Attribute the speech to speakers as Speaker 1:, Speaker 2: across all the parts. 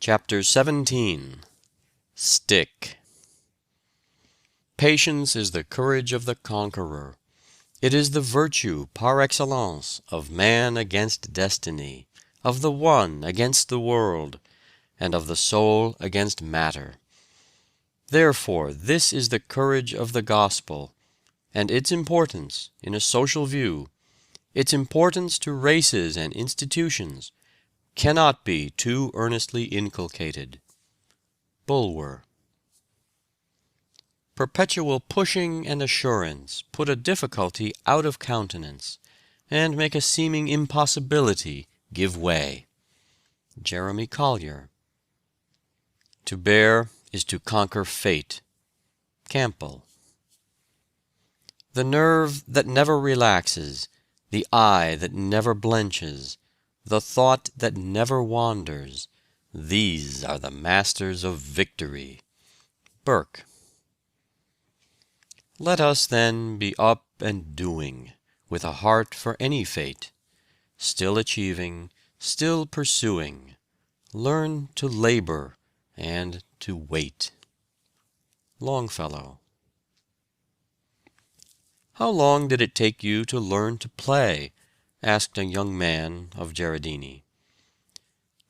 Speaker 1: Chapter 17. Stick. Patience is the courage of the conqueror. It is the virtue par excellence of man against destiny, of the one against the world, and of the soul against matter. Therefore, this is the courage of the gospel, and its importance, in a social view, its importance to races and institutions, cannot be too earnestly inculcated. Bulwer. Perpetual pushing and assurance put a difficulty out of countenance, and make a seeming impossibility give way. Jeremy Collier. To bear is to conquer fate. Campbell. The nerve that never relaxes, the eye that never blenches, the thought that never wanders, these are the masters of victory. Burke. Let us then be up and doing, with a heart for any fate, still achieving, still pursuing, learn to labor and to wait. Longfellow. How long did it take you to learn to play? Asked a young man of Gerardini.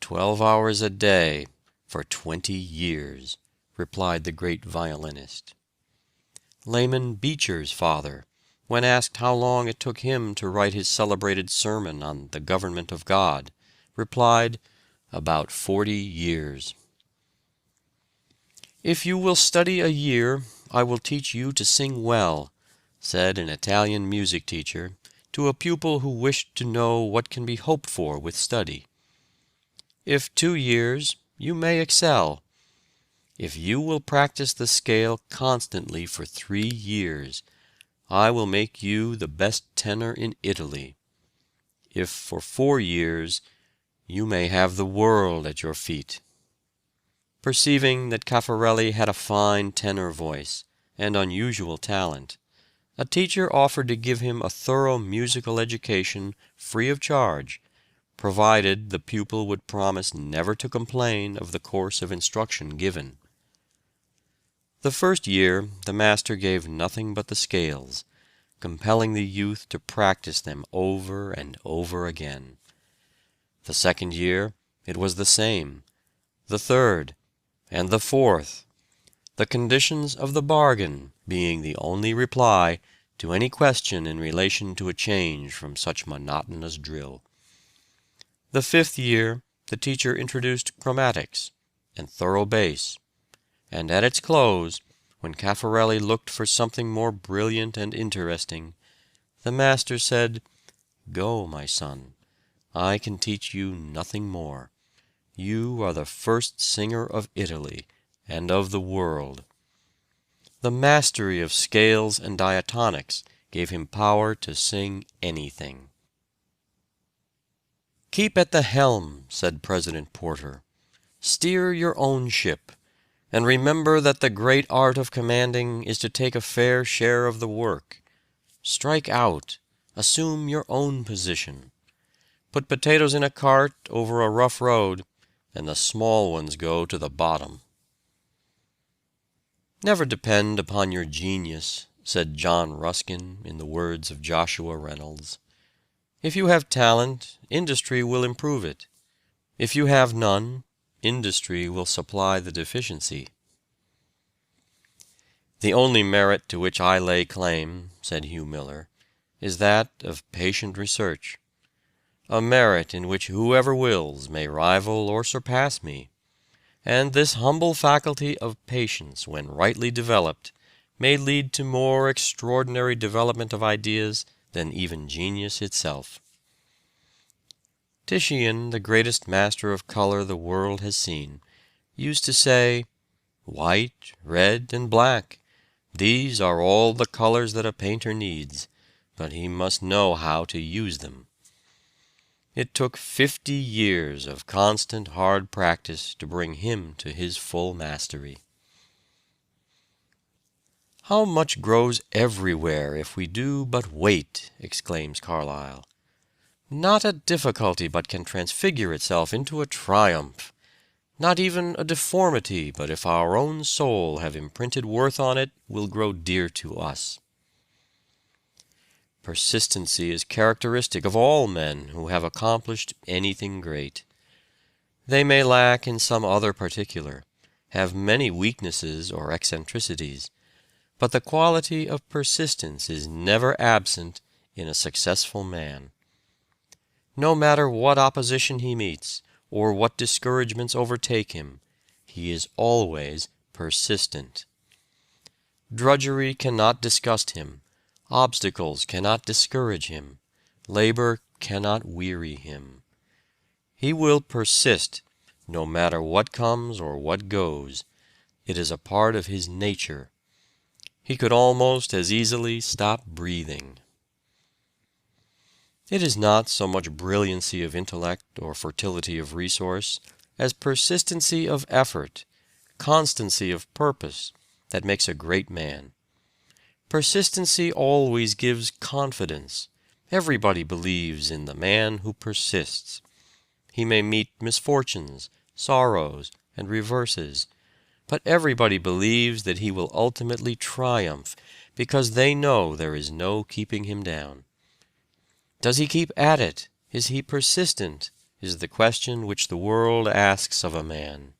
Speaker 1: 12 hours a day for 20 years, replied the great violinist. Layman Beecher's father, when asked how long it took him to write his celebrated sermon on the government of God, replied, about 40 years. If you will study a year, I will teach you to sing well, said an Italian music teacher to a pupil who wished to know what can be hoped for with study. If 2 years, you may excel. If you will practice the scale constantly for 3 years, I will make you the best tenor in Italy. If for 4 years, you may have the world at your feet. Perceiving that Caffarelli had a fine tenor voice and unusual talent, a teacher offered to give him a thorough musical education free of charge, provided the pupil would promise never to complain of the course of instruction given. The first year the master gave nothing but the scales, compelling the youth to practice them over and over again. The second year it was the same, the third, and the fourth, the conditions of the bargain being the only reply to any question in relation to a change from such monotonous drill. The fifth year the teacher introduced chromatics and thorough bass, and at its close, when Caffarelli looked for something more brilliant and interesting, the master said, "Go, my son, I can teach you nothing more. You are the first singer of Italy and of the world." The mastery of scales and diatonics gave him power to sing anything. "Keep at the helm," said President Porter. "Steer your own ship, and remember that the great art of commanding is to take a fair share of the work. Strike out, assume your own position. Put potatoes in a cart over a rough road, and the small ones go to the bottom." "Never depend upon your genius," said John Ruskin in the words of Joshua Reynolds. "If you have talent, industry will improve it. If you have none, industry will supply the deficiency." "The only merit to which I lay claim," said Hugh Miller, "is that of patient research. A merit in which whoever wills may rival or surpass me. And this humble faculty of patience, when rightly developed, may lead to more extraordinary development of ideas than even genius itself." Titian, the greatest master of color the world has seen, used to say, "White, red, and black, these are all the colors that a painter needs, but he must know how to use them." It took 50 years of constant hard practice to bring him to his full mastery. "How much grows everywhere if we do but wait!" exclaims Carlyle. "Not a difficulty but can transfigure itself into a triumph. Not even a deformity, but if our own soul have imprinted worth on it, will grow dear to us. Persistency is characteristic of all men who have accomplished anything great. They may lack in some other particular, have many weaknesses or eccentricities, but the quality of persistence is never absent in a successful man. No matter what opposition he meets, or what discouragements overtake him, he is always persistent. Drudgery cannot disgust him, obstacles cannot discourage him, labor cannot weary him. He will persist, no matter what comes or what goes. It is a part of his nature. He could almost as easily stop breathing. It is not so much brilliancy of intellect or fertility of resource as persistency of effort, constancy of purpose, that makes a great man. Persistency always gives confidence. Everybody believes in the man who persists. He may meet misfortunes, sorrows, and reverses, but everybody believes that he will ultimately triumph, because they know there is no keeping him down. Does he keep at it? Is he persistent? Is the question which the world asks of a man.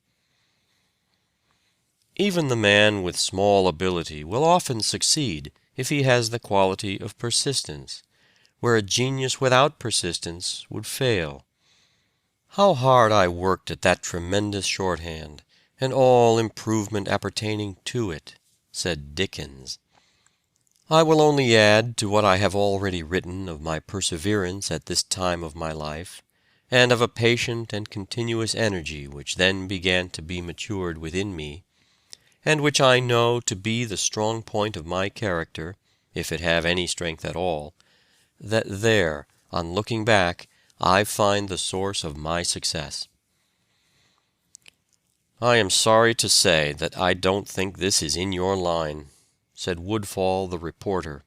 Speaker 1: Even the man with small ability will often succeed if he has the quality of persistence, where a genius without persistence would fail. How hard I worked at that tremendous shorthand, and all improvement appertaining to it, said Dickens. I will only add to what I have already written of my perseverance at this time of my life, and of a patient and continuous energy which then began to be matured within me, and which I know to be the strong point of my character, if it have any strength at all, that there, on looking back, I find the source of my success. I am sorry to say that I don't think this is in your line, said Woodfall the reporter,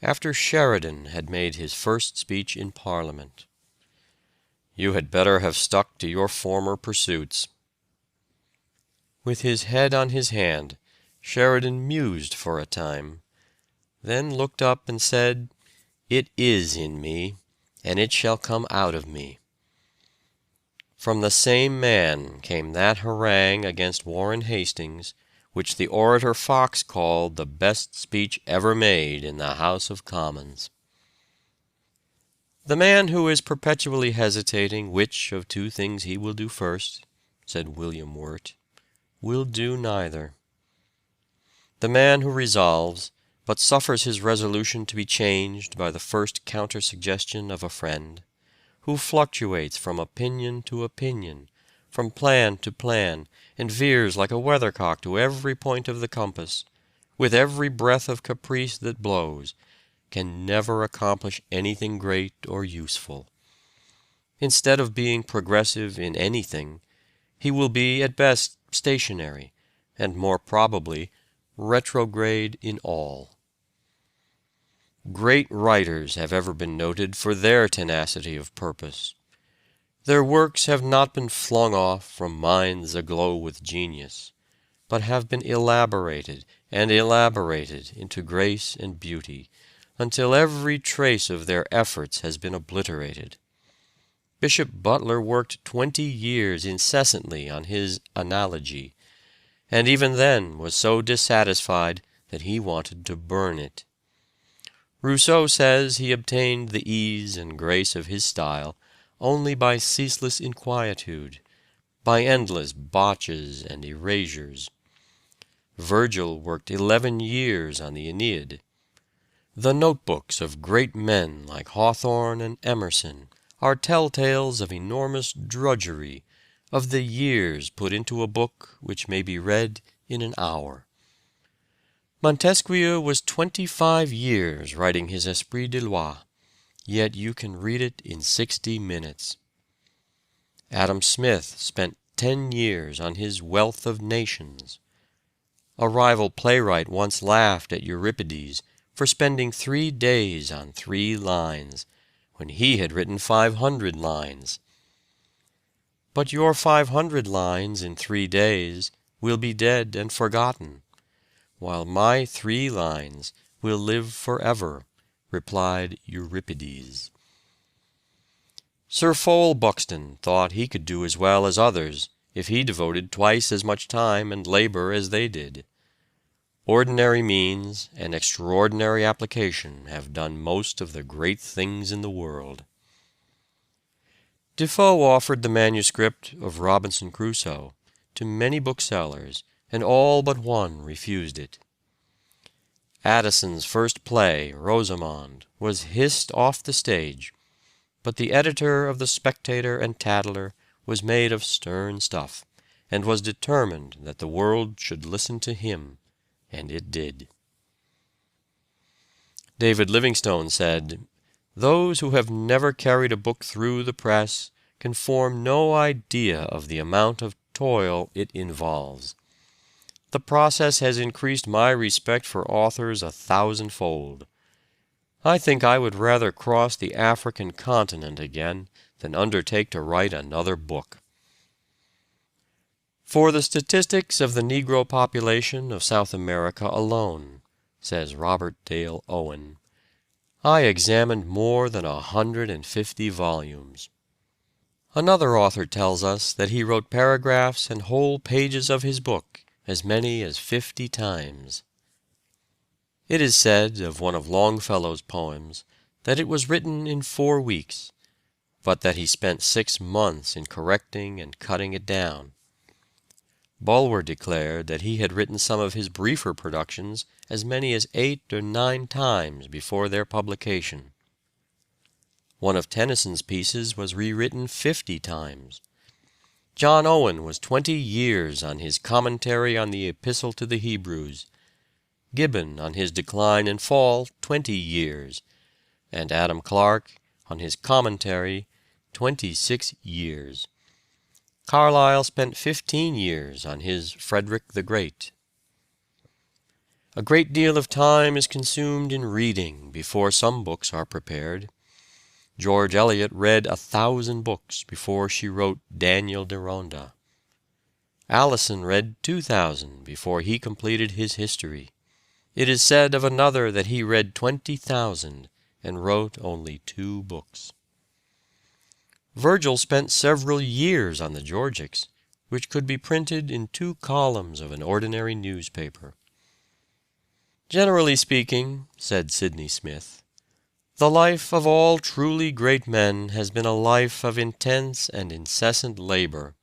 Speaker 1: after Sheridan had made his first speech in Parliament. You had better have stuck to your former pursuits. With his head on his hand, Sheridan mused for a time, then looked up and said, "It is in me, and it shall come out of me." From the same man came that harangue against Warren Hastings, which the orator Fox called the best speech ever made in the House of Commons. The man who is perpetually hesitating which of two things he will do first, said William Wirt, will do neither. The man who resolves, but suffers his resolution to be changed by the first counter-suggestion of a friend, who fluctuates from opinion to opinion, from plan to plan, and veers like a weathercock to every point of the compass, with every breath of caprice that blows, can never accomplish anything great or useful. Instead of being progressive in anything, he will be at best stationary, and more probably retrograde in all. Great writers have ever been noted for their tenacity of purpose. Their works have not been flung off from minds aglow with genius, but have been elaborated and elaborated into grace and beauty, until every trace of their efforts has been obliterated. Bishop Butler worked 20 years incessantly on his Analogy, and even then was so dissatisfied that he wanted to burn it. Rousseau says he obtained the ease and grace of his style only by ceaseless inquietude, by endless botches and erasures. Virgil worked 11 years on the Aeneid. The notebooks of great men like Hawthorne and Emerson are telltales of enormous drudgery, of the years put into a book which may be read in an hour. Montesquieu was 25 years writing his Esprit de Loi, yet you can read it in 60 minutes. Adam Smith spent 10 years on his Wealth of Nations. A rival playwright once laughed at Euripides for spending 3 days on 3 lines, when he had written 500 lines. But your 500 lines in 3 days will be dead and forgotten, while my 3 lines will live forever," replied Euripides. Sir Fowell Buxton thought he could do as well as others if he devoted twice as much time and labor as they did. Ordinary means and extraordinary application have done most of the great things in the world. Defoe offered the manuscript of Robinson Crusoe to many booksellers, and all but one refused it. Addison's first play, Rosamond, was hissed off the stage, but the editor of the Spectator and Tatler was made of stern stuff, and was determined that the world should listen to him, and it did. David Livingstone said, "Those who have never carried a book through the press can form no idea of the amount of toil it involves. The process has increased my respect for authors 1,000-fold. I think I would rather cross the African continent again than undertake to write another book." "For the statistics of the Negro population of South America alone," says Robert Dale Owen, "I examined more than 150 volumes." Another author tells us that he wrote paragraphs and whole pages of his book as many as 50 times. It is said of one of Longfellow's poems that it was written in 4 weeks, but that he spent 6 months in correcting and cutting it down. Bulwer declared that he had written some of his briefer productions as many as 8 or 9 times before their publication. One of Tennyson's pieces was rewritten 50 times. John Owen was 20 years on his commentary on the Epistle to the Hebrews, Gibbon on his Decline and Fall 20 years, and Adam Clarke on his commentary 26 years. Carlyle spent 15 years on his Frederick the Great. A great deal of time is consumed in reading before some books are prepared. George Eliot read 1,000 books before she wrote Daniel Deronda. Alison read 2,000 before he completed his history. It is said of another that he read 20,000 and wrote only 2 books. Virgil spent several years on the Georgics, which could be printed in 2 columns of an ordinary newspaper. "Generally speaking," said Sidney Smith, "the life of all truly great men has been a life of intense and incessant labor.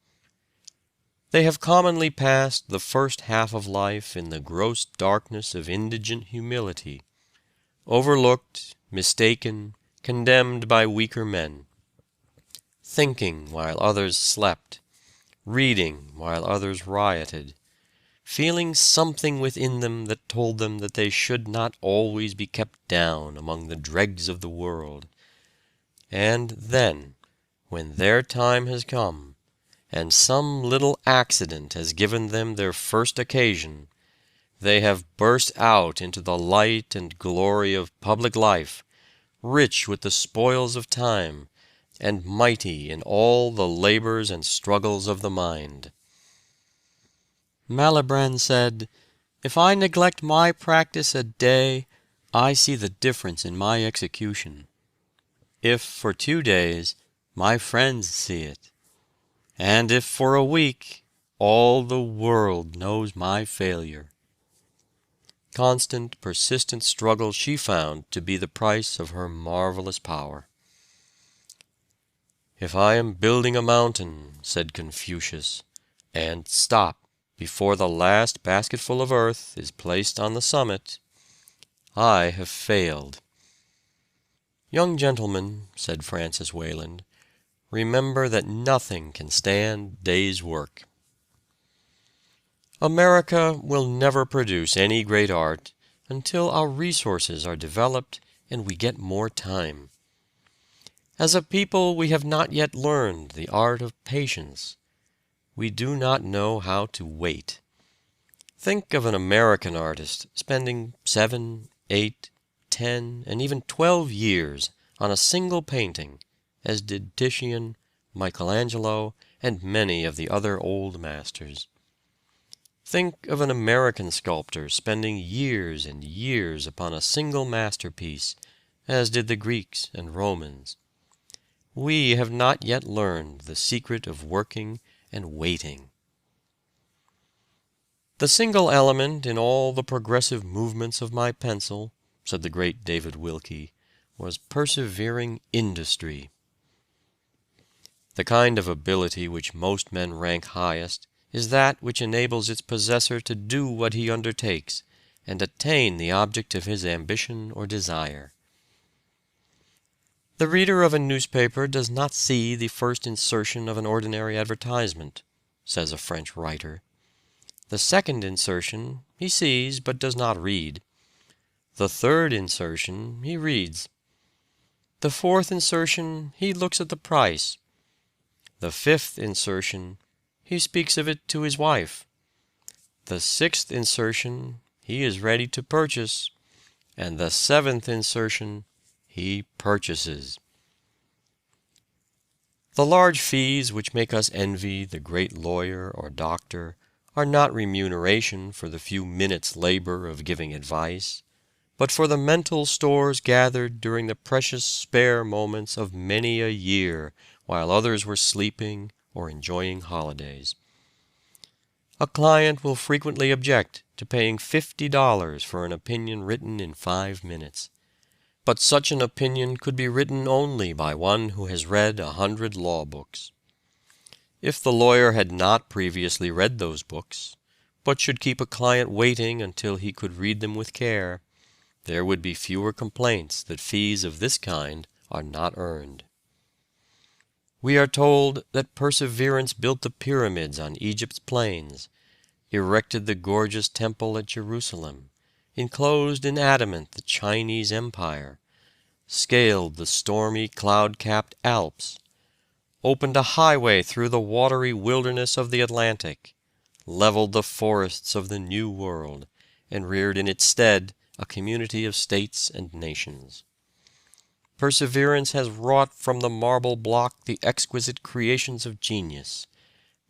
Speaker 1: They have commonly passed the first half of life in the gross darkness of indigent humility, overlooked, mistaken, condemned by weaker men, thinking while others slept, reading while others rioted, feeling something within them that told them that they should not always be kept down among the dregs of the world. And then, when their time has come, and some little accident has given them their first occasion, they have burst out into the light and glory of public life, rich with the spoils of time, and mighty in all the labors and struggles of the mind." Malibran said, "If I neglect my practice a day, I see the difference in my execution. If for 2 days, my friends see it. And if for a week, all the world knows my failure." Constant, persistent struggle she found to be the price of her marvelous power. "If I am building a mountain," said Confucius, "and stop before the last basketful of earth is placed on the summit, I have failed." "Young gentlemen," said Francis Wayland, "remember that nothing can stand day's work." America will never produce any great art until our resources are developed and we get more time. As a people we have not yet learned the art of patience. We do not know how to wait. Think of an American artist spending 7, 8, 10, and even 12 years on a single painting, as did Titian, Michelangelo, and many of the other old masters. Think of an American sculptor spending years and years upon a single masterpiece, as did the Greeks and Romans. We have not yet learned the secret of working and waiting. "The single element in all the progressive movements of my pencil," said the great David Wilkie, "was persevering industry." The kind of ability which most men rank highest is that which enables its possessor to do what he undertakes, and attain the object of his ambition or desire. The reader of a newspaper does not see the first insertion of an ordinary advertisement, says a French writer. The second insertion he sees but does not read. The third insertion he reads. The fourth insertion he looks at the price. The fifth insertion he speaks of it to his wife. The sixth insertion he is ready to purchase, and the seventh insertion he purchases. The large fees which make us envy the great lawyer or doctor are not remuneration for the few minutes' labor of giving advice, but for the mental stores gathered during the precious spare moments of many a year while others were sleeping or enjoying holidays. A client will frequently object to paying $50 for an opinion written in 5 minutes. But such an opinion could be written only by one who has read 100 law books. If the lawyer had not previously read those books, but should keep a client waiting until he could read them with care, there would be fewer complaints that fees of this kind are not earned. We are told that perseverance built the pyramids on Egypt's plains, erected the gorgeous temple at Jerusalem, enclosed in adamant the Chinese Empire, scaled the stormy cloud-capped Alps, opened a highway through the watery wilderness of the Atlantic, leveled the forests of the New World, and reared in its stead a community of states and nations. Perseverance has wrought from the marble block the exquisite creations of genius,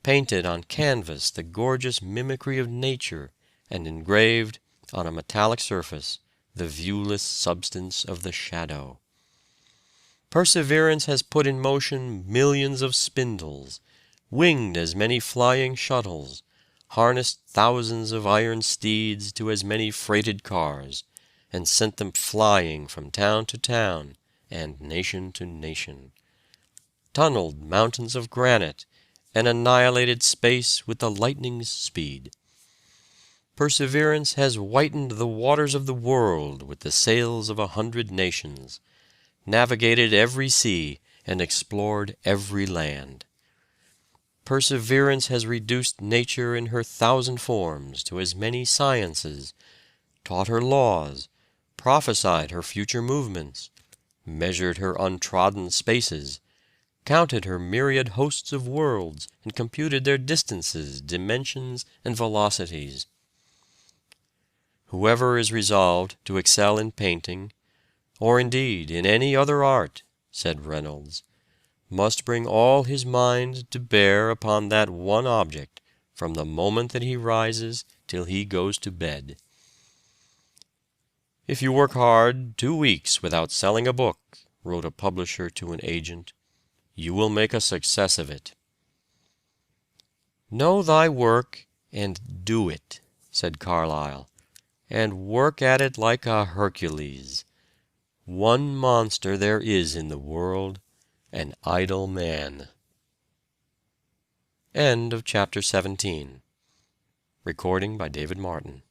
Speaker 1: painted on canvas the gorgeous mimicry of nature, and engraved, on a metallic surface, the viewless substance of the shadow. Perseverance has put in motion millions of spindles, winged as many flying shuttles, harnessed thousands of iron steeds to as many freighted cars, and sent them flying from town to town and nation to nation, tunneled mountains of granite, and annihilated space with the lightning's speed. Perseverance has whitened the waters of the world with the sails of 100 nations, navigated every sea, and explored every land. Perseverance has reduced nature in her 1,000 forms to as many sciences, taught her laws, prophesied her future movements, measured her untrodden spaces, counted her myriad hosts of worlds, and computed their distances, dimensions, and velocities. Whoever is resolved to excel in painting, or indeed in any other art, said Reynolds, must bring all his mind to bear upon that one object from the moment that he rises till he goes to bed. If you work hard 2 weeks without selling a book, wrote a publisher to an agent, you will make a success of it. Know thy work and do it, said Carlyle, and work at it like a Hercules. One monster there is in the world, an idle man. End of chapter 17. Recording by David Martin.